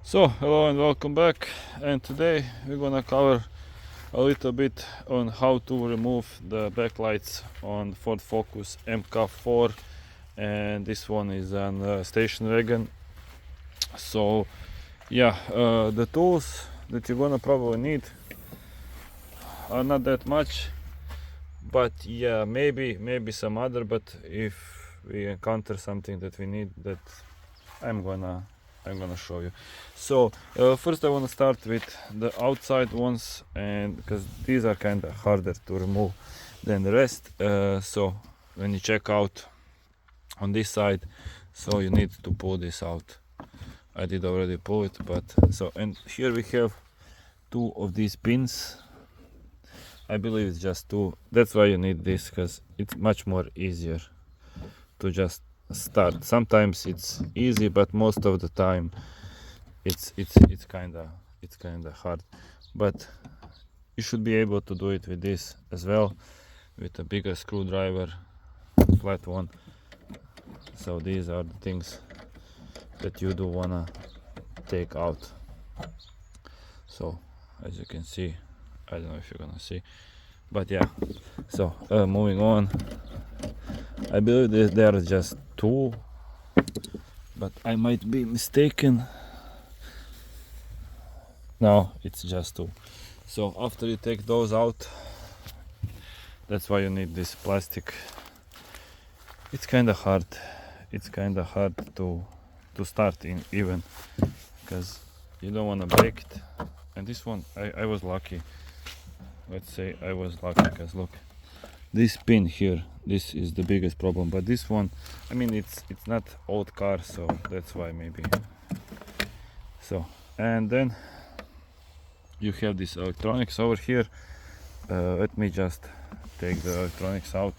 So, hello and welcome back, and today we're gonna cover a little bit on how to remove the backlights on Ford Focus MK4, and this one is an station wagon. So yeah, the tools that you're gonna probably need are not that much, but yeah, maybe some other, but if we encounter something that we need, that I'm gonna show you. So first I want to start with the outside ones, and because these are kind of harder to remove than the rest. So when you check out on this side, so you need to pull this out. I did already pull it, but so, and here we have two of these pins. I believe it's just two. That's why you need this, because it's much more easier to just start. Sometimes it's easy, but most of the time it's kind of hard. But you should be able to do it with this as well, with a bigger screwdriver, flat one. So these are the things that you do wanna take out. So as you can see, I don't know if you're gonna see, but yeah. So moving on, I believe that there are just two, but I might be mistaken. No, it's just two. So after you take those out, that's why you need this plastic. It's kind of hard. It's kind of hard to start in even, because you don't want to break it. And this one, I was lucky. Let's say I was lucky, because look, this pin here, this is the biggest problem. But this one, I mean, it's not old car, so that's why maybe. So, and then you have this electronics over here. Let me just take the electronics out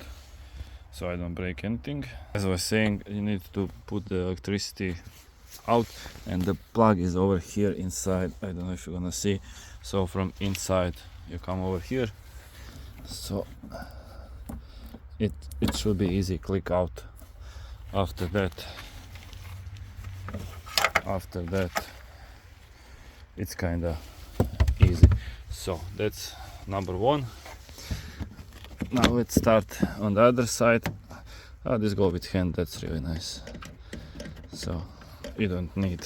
so I don't break anything. As I was saying, you need to put the electricity out, and the plug is over here inside. I don't know if you're gonna see. So from inside you come over here, so it should be easy. Click out. After that it's kind of easy. So that's number one. Now let's start on the other side. This go with hand, that's really nice. So you don't need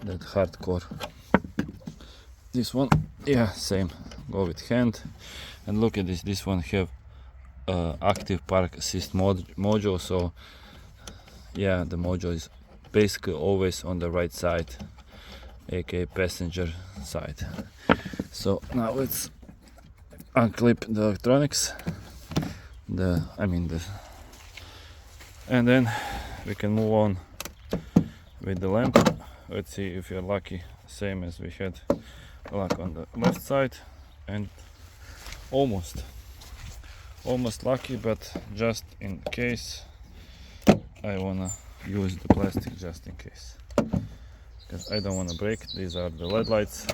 that hardcore. This one, yeah, same, go with hand. And look at this one have active park assist module. So yeah, the module is basically always on the right side, aka passenger side. So now let's unclip the electronics, and then we can move on with the lamp. Let's see if you're lucky, same as we had luck on the left side, and almost lucky, but just in case I wanna use the plastic just in case, because I don't want to break. These are the LED lights,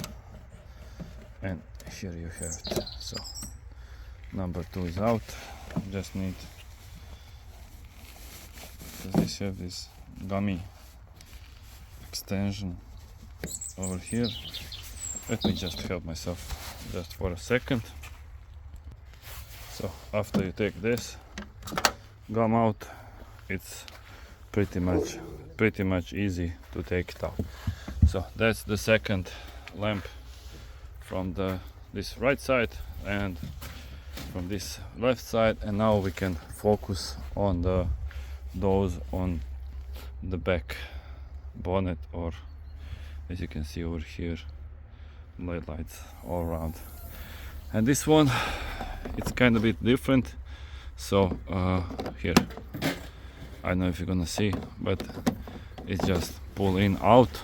and here you have it. So number two is out. Just need, because they have this gummy extension over here. Let me just help myself just for a second. So after you take this gum out, it's pretty much easy to take it out. So that's the second lamp from this right side and from this left side. And now we can focus on those on the back bonnet, or as you can see over here, LED lights all around. And this one, it's kind of a bit different. So here, I don't know if you're gonna see, but it's just pull in out.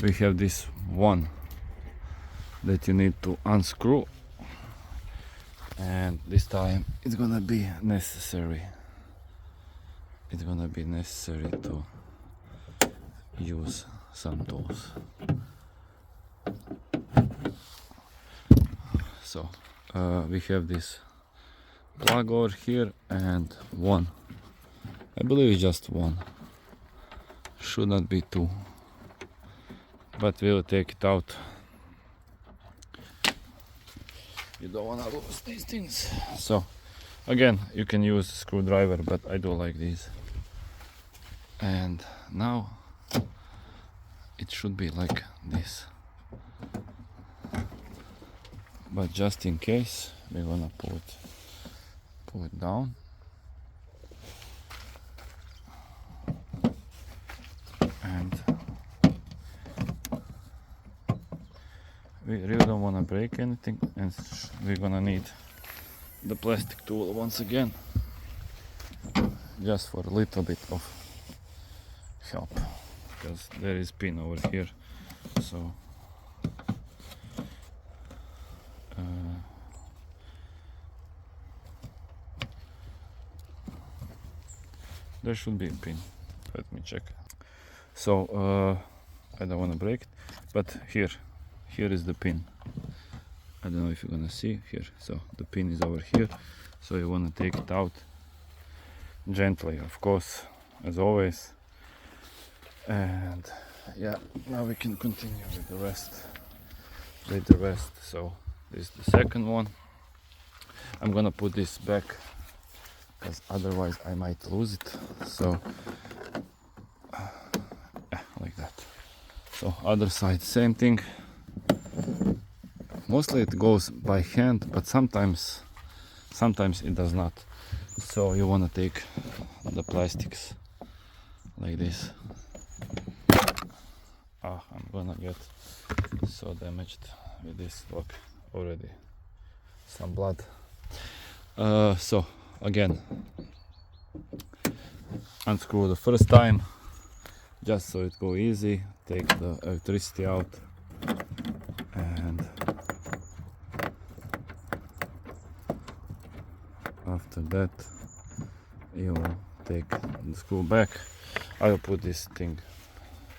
We have this one that you need to unscrew, and this time it's gonna be necessary to use some tools. So we have this plug over here, and one, I believe it's just one, should not be two. but we'll take it out. You don't want to lose these things. So again, you can use a screwdriver, but I do like these. And now it should be like this, but just in case, we're gonna pull it down. And we really don't want to break anything, and we're gonna need the plastic tool once again, just for a little bit of help, because there is pin over here. So there should be a pin. Let me check. So I don't want to break it, but here is the pin. I don't know if you're gonna see here. So the pin is over here, so you want to take it out gently, of course, as always. And yeah, now we can continue with the rest. So this is the second one. I'm gonna put this back, because otherwise I might lose it. So yeah, like that. So other side, same thing. Mostly it goes by hand, but sometimes it does not. So you want to take the plastics like this. I'm gonna get so damaged with this. Look, already some blood. So again, unscrew the first time, just so it go easy. Take the electricity out, and after that you take the screw back. I will put this thing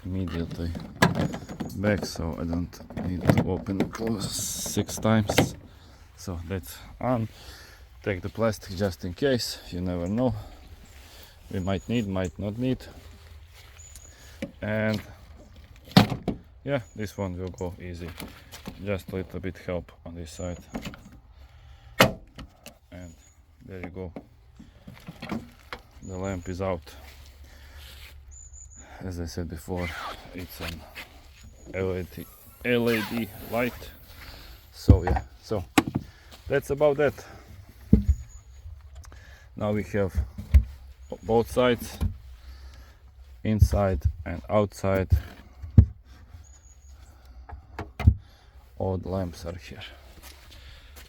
immediately back, so I don't need to open and close 6 times. So that's on. Take the plastic just in case, you never know. We might need, might not need. And yeah, this one will go easy. Just a little bit help on this side. And there you go. The lamp is out. As I said before, it's an LED light. So yeah, so that's about that. Now we have both sides, inside and outside. All the lamps are here.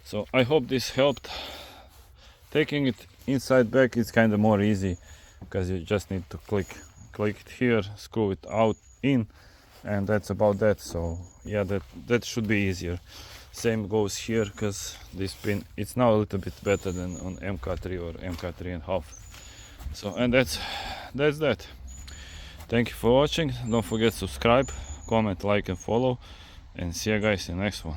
So I hope this helped. Taking it inside back is kind of more easy, because you just need to click it here, screw it out, in, and that's about that. So yeah, that should be easier. Same goes here, because this pin, it's now a little bit better than on MK3 or MK3.5. So, and that's that. Thank you for watching. Don't forget to subscribe, comment, like and follow, and see you guys in the next one.